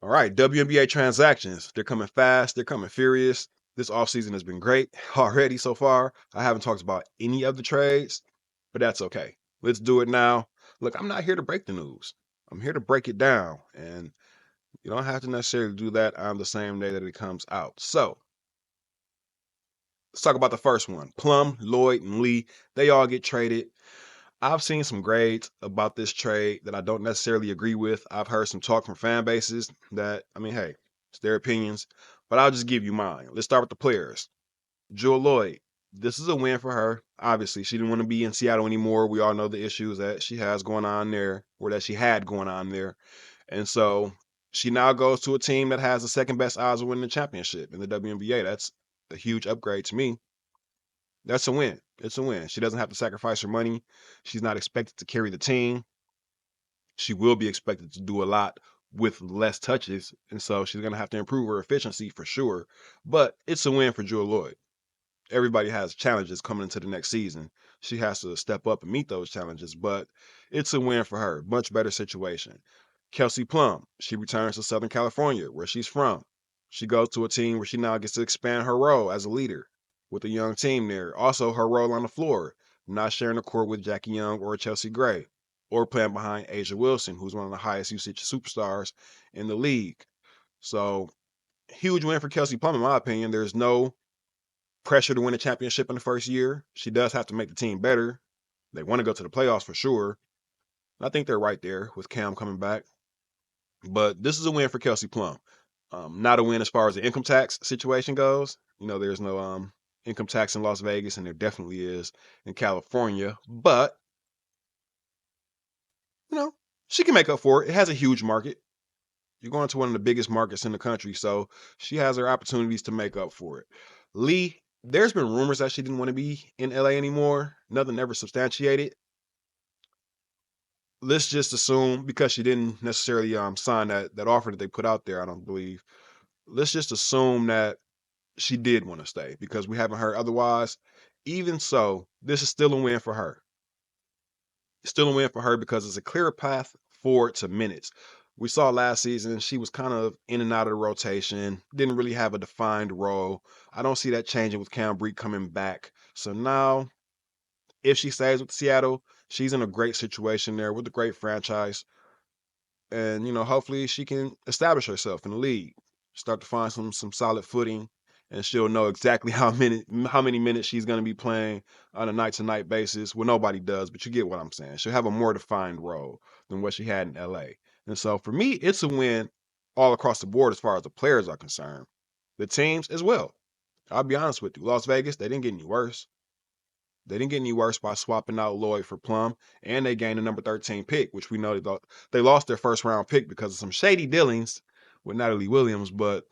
All right, WNBA transactions. They're coming fast. They're coming furious. This offseason has been great already so far. I haven't talked about any of the trades, but that's okay. Let's do it now. Look, I'm not here to break the news. I'm here to break it down. And you don't have to necessarily do that on the same day that it comes out. So let's talk about the first one. Plum, Lyod, and Lee, they all get traded. I've seen some grades about this trade that I don't necessarily agree with. I've heard some talk from fan bases that, I mean, hey, it's their opinions, but I'll just give you mine. Let's start with the players. Jewel Lyod, this is a win for her. Obviously, she didn't want to be in Seattle anymore. We all know the issues that she has going on there, or that she had going on there. And so she now goes to a team that has the second best odds of winning the championship in the WNBA. That's a huge upgrade to me. That's a win. It's a win. She doesn't have to sacrifice her money. She's not expected to carry the team. She will be expected to do a lot with less touches, and so she's going to have to improve her efficiency for sure. But it's a win for Jewel Lyod. Everybody has challenges coming into the next season. She has to step up and meet those challenges, but it's a win for her. Much better situation. Kelsey Plum, she returns to Southern California, where she's from. She goes to a team where she now gets to expand her role as a leader with a young team there. Also, her role on the floor, not sharing the court with Jackie Young or Chelsea Gray, or playing behind Asia Wilson, who's one of the highest usage superstars in the league. So, huge win for Kelsey Plum, in my opinion. There's no pressure to win a championship in the first year. She does have to make the team better. They want to go to the playoffs for sure. I think they're right there with Cam coming back. But this is a win for Kelsey Plum. Not a win as far as the income tax situation goes. You know, there's no income tax in Las Vegas, and there definitely is in California. But, you know, she can make up for it. It has a huge market. You're going to one of the biggest markets in the country, so she has her opportunities to make up for it. Lee, there's been rumors that she didn't want to be in LA anymore. Nothing ever substantiated. Let's just assume, because she didn't necessarily sign that offer that they put out there, I don't believe. Let's just assume that she did want to stay because we haven't heard otherwise. Even so, this is still a win for her. Still a win for her because it's a clear path forward to minutes. We saw last season she was kind of in and out of the rotation, didn't really have a defined role. I don't see that changing with Cam Bree coming back. So now, if she stays with Seattle, she's in a great situation there with a great franchise. And, you know, hopefully she can establish herself in the league, start to find some solid footing, and she'll know exactly how many minutes she's going to be playing on a night to night basis. Well, nobody does, but you get what I'm saying. She'll have a more defined role than what she had in LA. And so for me, it's a win all across the board as far as the players are concerned. The teams as well. I'll be honest with you. Las Vegas, they didn't get any worse. They didn't get any worse by swapping out Lyod for Plum, and they gained a number 13 pick, which we know they lost their first round pick because of some shady dealings with Natalie Williams, but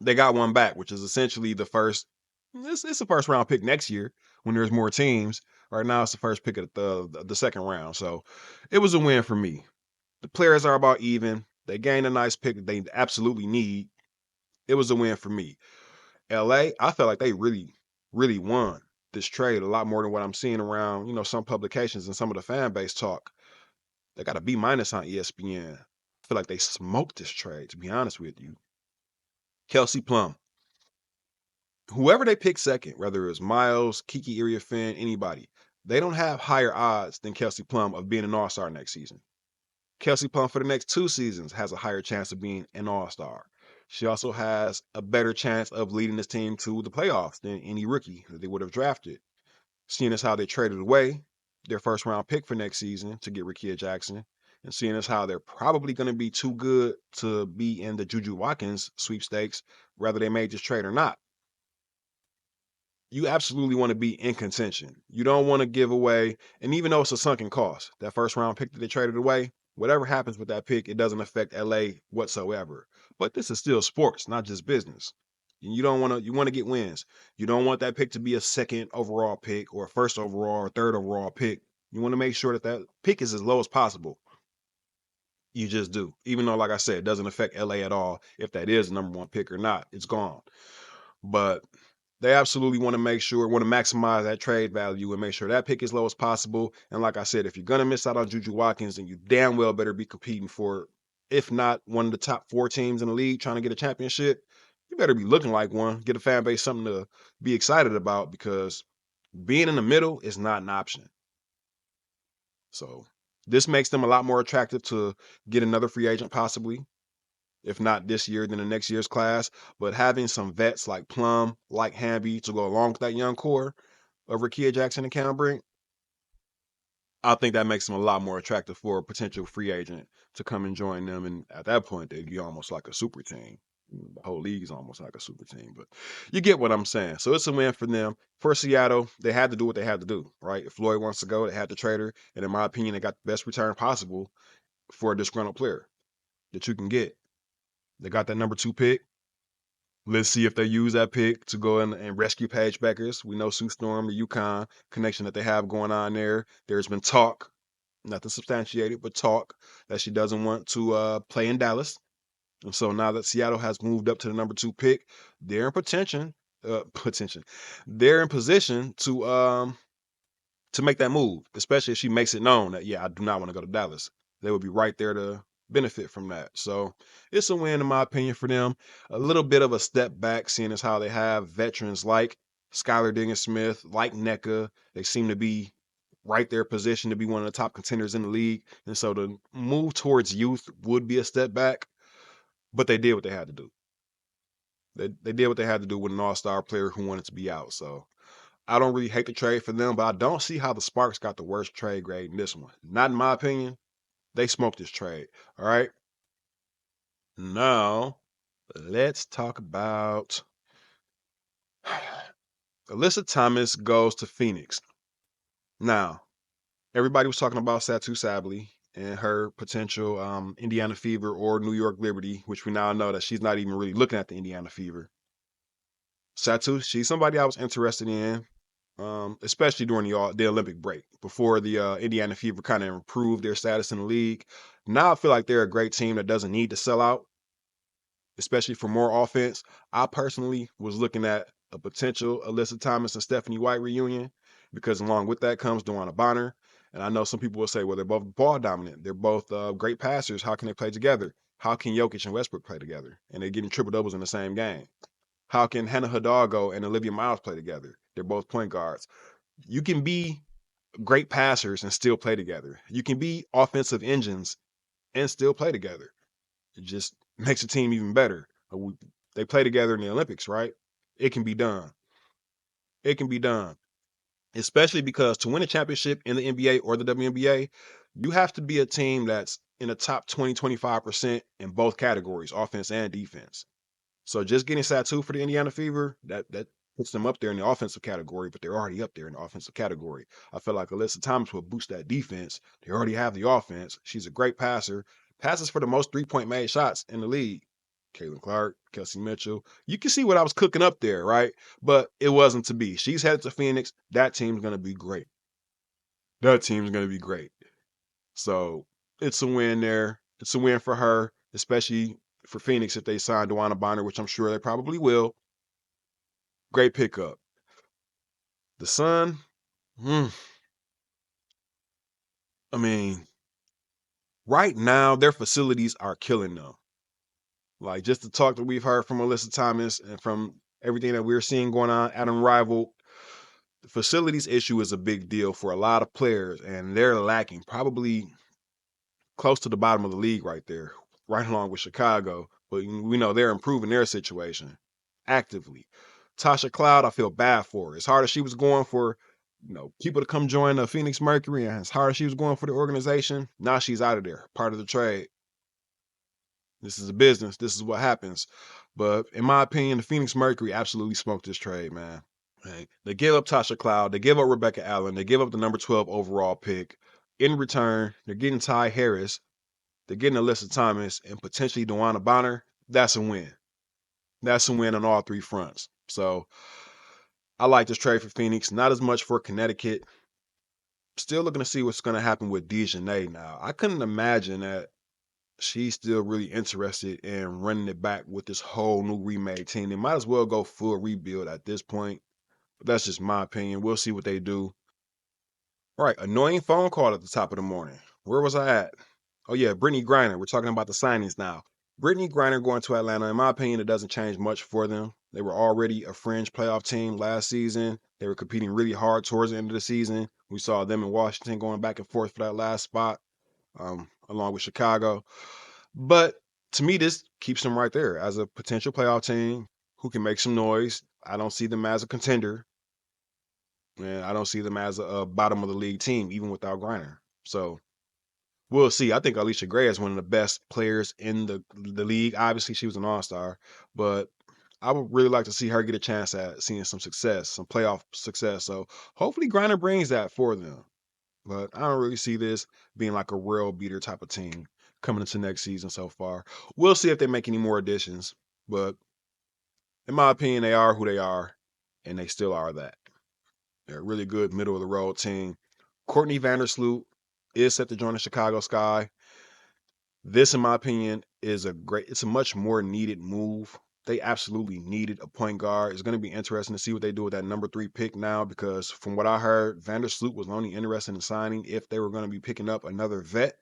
they got one back, which is essentially the first. It's a first round pick next year when there's more teams. Right now, it's the first pick of the second round, so it was a win for me. The players are about even. They gained a nice pick that they absolutely need. It was a win for me. LA, I felt like they really, really won this trade a lot more than what I'm seeing around, some publications and some of the fan base talk. They got a B minus on ESPN. I feel like they smoked this trade, to be honest with you. Kelsey Plum, whoever they pick second, whether it's Miles, Kiki Iriafen, anybody, they don't have higher odds than Kelsey Plum of being an all-star next season. Kelsey Plum for the next 2 seasons has a higher chance of being an all-star. She also has a better chance of leading this team to the playoffs than any rookie that they would have drafted. Seeing as how they traded away their first round pick for next season to get Rickea Jackson, and seeing as how they're probably going to be too good to be in the Juju Watkins sweepstakes, whether they made this trade or not. You absolutely want to be in contention. You don't want to give away, and even though it's a sunken cost, that first round pick that they traded away, whatever happens with that pick, it doesn't affect LA whatsoever. But this is still sports, not just business. And you want to get wins. You don't want that pick to be a second overall pick or a first overall or third overall pick. You want to make sure that that pick is as low as possible. You just do. Even though, like I said, it doesn't affect LA at all if that is the number one pick or not. It's gone. But they absolutely want to maximize that trade value and make sure that pick is low as possible. And like I said, if you're gonna miss out on Juju Watkins, then you damn well better be competing for if not one of the top 4 teams in the league trying to get a championship, you better be looking like one. Get a fan base something to be excited about because being in the middle is not an option. So this makes them a lot more attractive to get another free agent possibly. If not this year, then the next year's class. But having some vets like Plum, like Hamby to go along with that young core of Rickea Jackson and Cam Brink, I think that makes them a lot more attractive for a potential free agent to come and join them. And at that point, they'd be almost like a super team. The whole league is almost like a super team, but you get what I'm saying. So it's a win for them. For Seattle, they had to do what they had to do, right? If Floyd wants to go, they had to trade her. And in my opinion, they got the best return possible for a disgruntled player that you can get. They got that number 2 pick. Let's see if they use that pick to go in and rescue Paige Beckers. We know Sue Storm, the UConn connection that they have going on there. There's been talk, nothing substantiated, but talk that she doesn't want to play in Dallas. And so now that Seattle has moved up to the number 2 pick, they're in potential. They're in position to make that move, especially if she makes it known that, yeah, I do not want to go to Dallas. They would be right there to benefit from that. So it's a win, in my opinion, for them. A little bit of a step back, seeing as how they have veterans like Skylar Diggins-Smith, like NECA. They seem to be right there positioned to be one of the top contenders in the league. And so the move towards youth would be a step back, but they did what they had to do. They did what they had to do with an all-star player who wanted to be out. So I don't really hate the trade for them, but I don't see how the Sparks got the worst trade grade in this one. Not in my opinion. They smoked this trade. All right. Now, let's talk about Alyssa Thomas goes to Phoenix. Now, everybody was talking about Satu Sabally and her potential Indiana Fever or New York Liberty, which we now know that she's not even really looking at the Indiana Fever. Satu, she's somebody I was interested in. Especially during the Olympic break before the Indiana Fever kind of improved their status in the league. Now I feel like they're a great team that doesn't need to sell out, especially for more offense. I personally was looking at a potential Alyssa Thomas and Stephanie White reunion because along with that comes Dewana Bonner. And I know some people will say, well, they're both ball dominant. They're both great passers. How can they play together? How can Jokic and Westbrook play together? And they're getting triple doubles in the same game. How can Hannah Hidalgo and Olivia Miles play together? They're both point guards. You can be great passers and still play together. You can be offensive engines and still play together. It just makes the team even better. They play together in the Olympics, right? It can be done. It can be done. Especially because to win a championship in the NBA or the WNBA, you have to be a team that's in the top 20, 25% in both categories, offense and defense. So just getting Satu for the Indiana Fever, that puts them up there in the offensive category, but they're already up there in the offensive category. I feel like Alyssa Thomas will boost that defense. They already have the offense. She's a great passer. Passes for the most 3-point made shots in the league. Caitlin Clark, Kelsey Mitchell. You can see what I was cooking up there, right? But it wasn't to be. She's headed to Phoenix. That team's going to be great. That team's going to be great. So it's a win there. It's a win for her, especially for Phoenix if they sign Dewana Bonner, which I'm sure they probably will. Great pickup. The Sun, I mean, right now their facilities are killing them. Like just the talk that we've heard from Alyssa Thomas and from everything that we're seeing going on at Unrivaled, the facilities issue is a big deal for a lot of players, and they're lacking probably close to the bottom of the league right there, right along with Chicago. But we know they're improving their situation actively. Tasha Cloud, I feel bad for her. As hard as she was going for, people to come join the Phoenix Mercury, and as hard as she was going for the organization, now she's out of there, part of the trade. This is a business. This is what happens. But in my opinion, the Phoenix Mercury absolutely smoked this trade, man. Right? They give up Tasha Cloud. They give up Rebecca Allen. They give up the number 12 overall pick. In return, they're getting Ty Harris. They're getting Alyssa Thomas and potentially Dewana Bonner. That's a win. That's a win on all 3 fronts. So I like this trade for Phoenix. Not as much for Connecticut. Still looking to see what's going to happen with Dejanay now. I couldn't imagine that she's still really interested in running it back with this whole new remade team. They might as well go full rebuild at this point. But that's just my opinion. We'll see what they do. All right, annoying phone call at the top of the morning. Where was I at? Oh yeah, Britny Griner. We're talking about the signings now. Britny Griner going to Atlanta. In my opinion, it doesn't change much for them. They were already a fringe playoff team last season. They were competing really hard towards the end of the season. We saw them in Washington going back and forth for that last spot, along with Chicago. But to me, this keeps them right there as a potential playoff team who can make some noise. I don't see them as a contender, and I don't see them as a bottom of the league team, even without Griner. So we'll see. I think Alicia Gray is one of the best players in the league. Obviously, she was an all-star, but I would really like to see her get a chance at seeing some success, some playoff success. So hopefully Griner brings that for them. But I don't really see this being like a real beater type of team coming into next season so far. We'll see if they make any more additions. But in my opinion, they are who they are, and they still are that. They're a really good middle of the road team. Courtney Van Der Sloot is set to join the Chicago Sky. This, in my opinion, it's a much more needed move. They absolutely needed a point guard. It's going to be interesting to see what they do with that number 3 pick now, because from what I heard, Van Der Sloot was only interested in signing if they were going to be picking up another vet.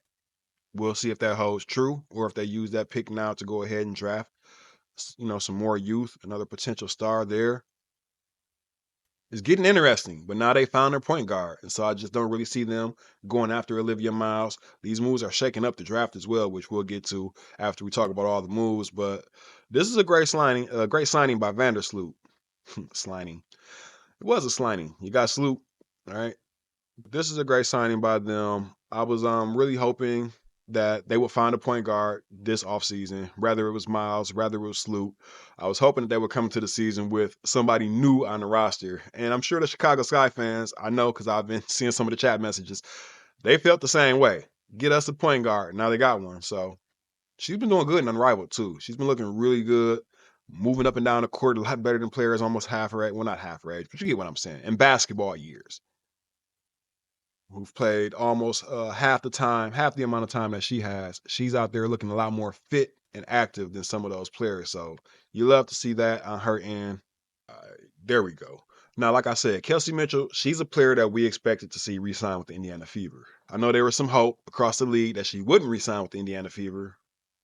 We'll see if that holds true, or if they use that pick now to go ahead and draft, some more youth, another potential star there. It's getting interesting, but now they found their point guard. And so I just don't really see them going after Olivia Miles. These moves are shaking up the draft as well, which we'll get to after we talk about all the moves. But this is a great signing by Van Der Sloot. Slining. It was a slining. You got Sloot, all right? This is a great signing by them. I was really hoping that they would find a point guard this offseason, whether it was Miles, whether it was Sloot. I was hoping that they would come to the season with somebody new on the roster. And I'm sure the Chicago Sky fans, I know because I've been seeing some of the chat messages, they felt the same way. Get us a point guard. Now they got one. So she's been doing good and unrivaled too. She's been looking really good, moving up and down the court a lot better than players almost half her age. Well, not half her age, but you get what I'm saying. In basketball years, who've played almost half the amount of time that she has. She's out there looking a lot more fit and active than some of those players. So you love to see that on her end. Uh, there we go. Now, like I said, Kelsey Mitchell, she's a player that we expected to see re-sign with the Indiana Fever. I know there was some hope across the league that she wouldn't re-sign with the Indiana Fever,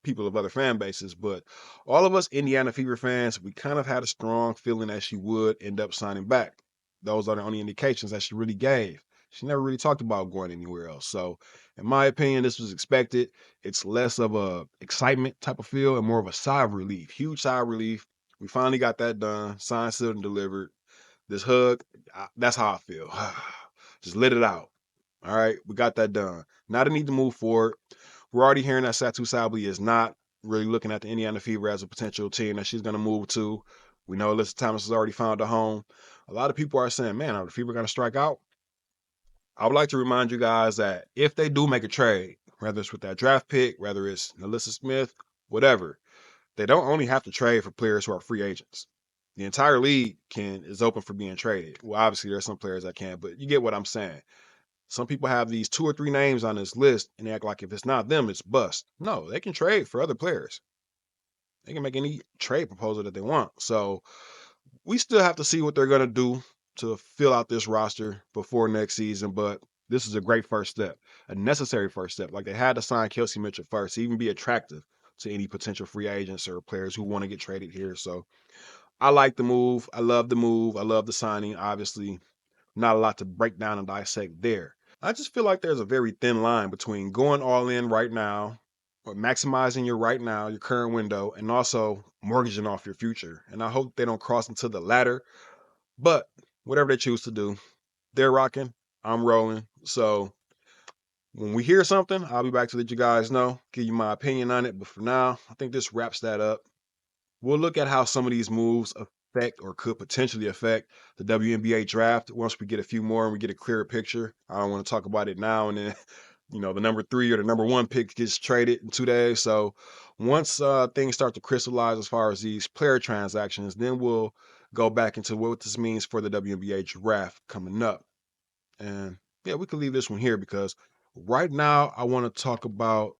people of other fan bases, but all of us Indiana Fever fans, we kind of had a strong feeling that she would end up signing back. Those are the only indications that she really gave. She never really talked about going anywhere else. So, in my opinion, this was expected. It's less of a excitement type of feel and more of a sigh of relief. Huge sigh of relief. We finally got that done, signed, sealed, and delivered. This hug, that's how I feel. Just let it out. All right, we got that done. Now they need to move forward. We're already hearing that Satu Sabli is not really looking at the Indiana Fever as a potential team that she's going to move to. We know Alyssa Thomas has already found a home. A lot of people are saying, man, are the Fever going to strike out? I would like to remind you guys that if they do make a trade, whether it's with that draft pick, whether it's Alyssa Smith, whatever, they don't only have to trade for players who are free agents. The entire league is open for being traded. Well, obviously there's some players that can't, but you get what I'm saying. Some people have these 2 or 3 names on this list and they act like if it's not them, it's bust. No, they can trade for other players. They can make any trade proposal that they want. So we still have to see what they're going to do to fill out this roster before next season. But this is a great first step, a necessary first step. Like they had to sign Kelsey Mitchell first to even be attractive to any potential free agents or players who want to get traded here. So I like the move. I love the move. I love the signing. Obviously, not a lot to break down and dissect there. I just feel like there's a very thin line between going all in right now or maximizing your right now, your current window, and also mortgaging off your future. And I hope they don't cross into the latter, but whatever they choose to do, they're rocking. I'm rolling. So when we hear something, I'll be back to let you guys know, give you my opinion on it. But for now, I think this wraps that up. We'll look at how some of these moves affect or could potentially affect the WNBA draft once we get a few more and we get a clearer picture. I don't want to talk about it now and then, the number 3 or the number 1 pick gets traded in 2 days. So once things start to crystallize as far as these player transactions, then we'll go back into what this means for the WNBA draft coming up. And yeah, we can leave this one here because right now I want to talk about